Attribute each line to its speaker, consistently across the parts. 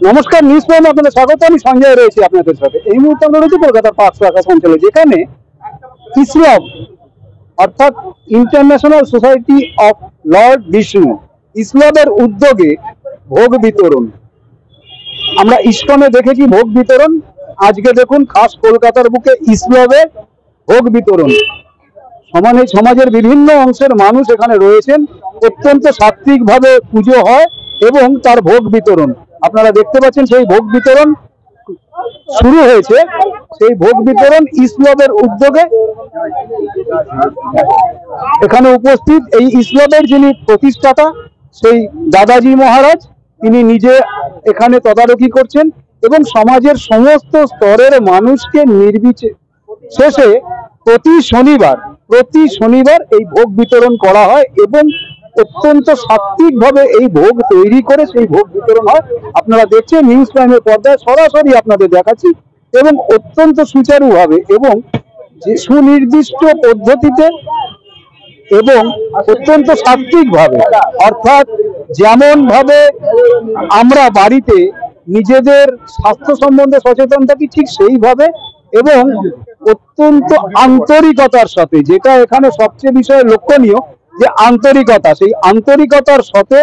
Speaker 1: নমস্কার, নিউজ প্রাইমে আপনাদের স্বাগত। আমি সঞ্জয় রয়েছি আপনাদের সাথে। এই মুহূর্তে আমরা রয়েছি কলকাতার পাঁচশো আকাশ অঞ্চলে, যেখানে ইসলাম অর্থাৎ international society of lord Vishnu ইসলামের উদ্যোগে ভোগ বিতরণ। আমরা ইস্কনে দেখেছি ভোগ বিতরণ, আজকে দেখুন খাস কলকাতার বুকে ইসলামের ভোগ বিতরণ। সমানে সমাজের বিভিন্ন অংশের মানুষ এখানে রয়েছেন, অত্যন্ত সাত্বিকভাবে পুজো হয় এবং তার ভোগ বিতরণ আপনারা দেখতে পাচ্ছেন। সেই ভোগ বিতরণ শুরু হয়েছে, সেই ভোগ বিতরণ ইসলামের উদ্যোগে। এখানে উপস্থিত এই ইসলামের যিনি প্রতিষ্ঠাতা সেই দাদাজি মহারাজ, তিনি নিজে এখানে তদারকি করছেন এবং সমাজের সমস্ত স্তরের মানুষকে নির্বিশেষে প্রতি শনিবার এই ভোগ বিতরণ করা হয় এবং অত্যন্ত সাত্বিকভাবে এই ভোগ তৈরি করে সেই ভোগ বিতরণ হয়। আপনারা দেখছেন নিউজ প্রাইমের পর্দায় সরাসরি আপনাদের দেখাচ্ছি এবং অত্যন্ত সুচারুভাবে এবং যে সুনির্দিষ্ট পদ্ধতিতে এবং অত্যন্ত সাত্বিকভাবে, অর্থাৎ যেমন ভাবে আমরা বাড়িতে নিজেদের স্বাস্থ্য সম্বন্ধে সচেতন থাকি ঠিক সেইভাবে এবং অত্যন্ত আন্তরিকতার সাথে, যেটা এখানে সবচেয়ে বিষয়ে লক্ষণীয় যে আন্তরিকতা, সেই আন্তরিকতার সাথে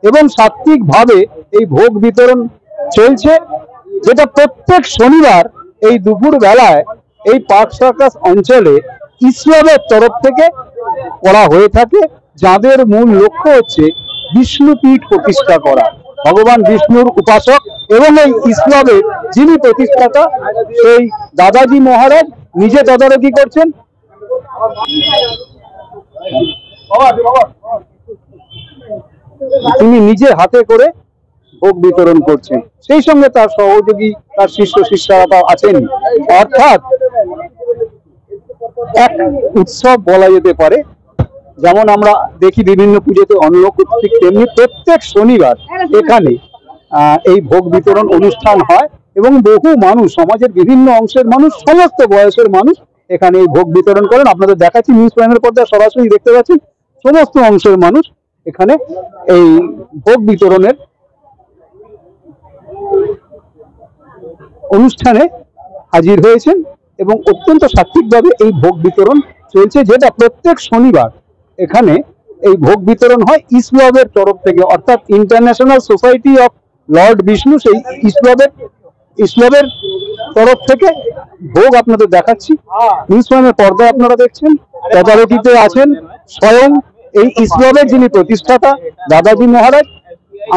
Speaker 1: এবং সাত্বিকভাবে এই ভোগ বিতরণ চলছে, যেটা প্রত্যেক শনিবার এই দুপুর বেলায় এই পার্ক সার্কাস অঞ্চলে ইসলামের তরফ থেকে করা হয়ে থাকে, যাদের মূল লক্ষ্য হচ্ছে বিষ্ণুপীঠ প্রতিষ্ঠা করা, ভগবান বিষ্ণুর উপাসক এবং এই ইসলামের যিনি প্রতিষ্ঠাতা সেই দাদাজি মহারাজ নিজে তদারকি করছেন। তিনি নিজে হাতে করে ভোগ বিতরণ করছেন, সেই সঙ্গে তার সহযোগী তার শিষ্য শিষ্যরা আছেন। অর্থাৎ এক উৎসব বলা যেতে পারে। যেমন আমরা দেখি বিভিন্ন পুজোতে অন্নকূট, তেমনি প্রত্যেক শনিবার এখানে এই ভোগ বিতরণ অনুষ্ঠান হয় এবং বহু মানুষ, সমাজের বিভিন্ন অংশের মানুষ, সমস্ত বয়সের মানুষ এখানে এই ভোগ বিতরণ করেন। আপনাদের দেখাচ্ছি নিউজ প্রাইমের পর্দায় সরাসরি দেখতে পাচ্ছেন সমস্ত অংশের মানুষ এখানে এই ভোগ বিতরণের অনুষ্ঠানে হাজির হয়েছেন এবং অত্যন্ত সাত্বিকভাবে এই ভোগ বিতরণ চলছে, যেটা প্রত্যেক শনিবার এখানে এই ভোগ বিতরণ হয় ইসলামের তরফ থেকে, অর্থাৎ international society of lord Vishnu সেই ইসলামের তরফ থেকে ভোগ আপনাদের দেখাচ্ছি। নিউজ প্রাইমের পর্দায় আপনারা দেখছেন, তদারকিতে আছেন স্বয়ং এই ইসলামের যিনি প্রতিষ্ঠাতা দাদাজি মহারাজ।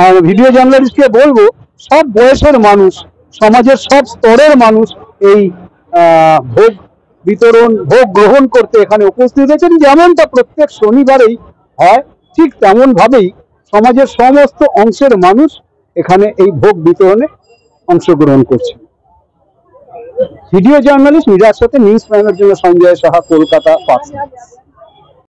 Speaker 1: আর ভিডিও জার্নালিস্টকে বলবো, সব বয়সের মানুষ, সমাজের সব স্তরের মানুষ এই ভোগ বিতরণ, ভোগ গ্রহণ করতে এখানে উপস্থিত হয়েছেন। যেমনটা প্রত্যেক শনিবারেই হয় ঠিক তেমন ভাবেই সমাজের সমস্ত অংশের মানুষ এখানে এই ভোগ বিতরণে অংশগ্রহণ করছে। ভিডিও জার্নালিস্ট মিরার সাথে, নিউজ প্রাইমের জন্য সঞ্জয় সাহা, কলকাতা।